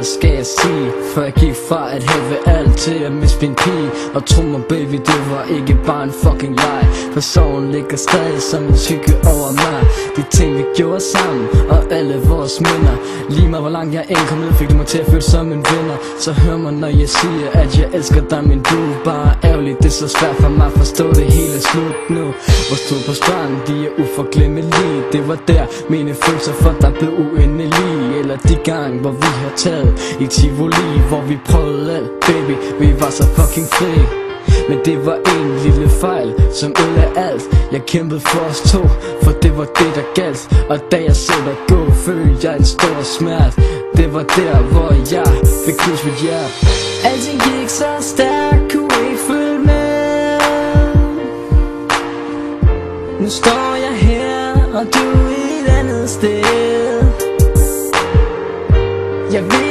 hvad skal jeg sige? For jeg gik fra at have alt til at miste min pige. Og tro mig baby, det var ikke bare en fucking leg. For sorgen ligger stadig som en skygge over mig. De ting vi gjorde sammen, og alle vores minder. Lige meget hvor langt jeg end kom ned, fik du mig til at føle som en vinder. Så hør mig når jeg siger, at jeg elsker dig min boo. Bare ærgerligt, det er så svært for mig at forstå det hele slut nu. Hvor stod på stranden, de er uforglemmelige. Det var der mine følelser for dig blev uendelige. Eller de gange hvor vi har taget i Tivoli, hvor vi prøvede alt, baby, vi var så fucking fri. Men det var en lille fejl, som ødelagde alt. Jeg kæmpede for os to, for det var det der galt. Og da jeg så dig gå, følte jeg en stor smerte. Det var der, hvor jeg fik knust mit hjerte. Alting gik så stærkt, kunne ikke følge med. Nu står jeg her, og du er et andet sted. Jeg ved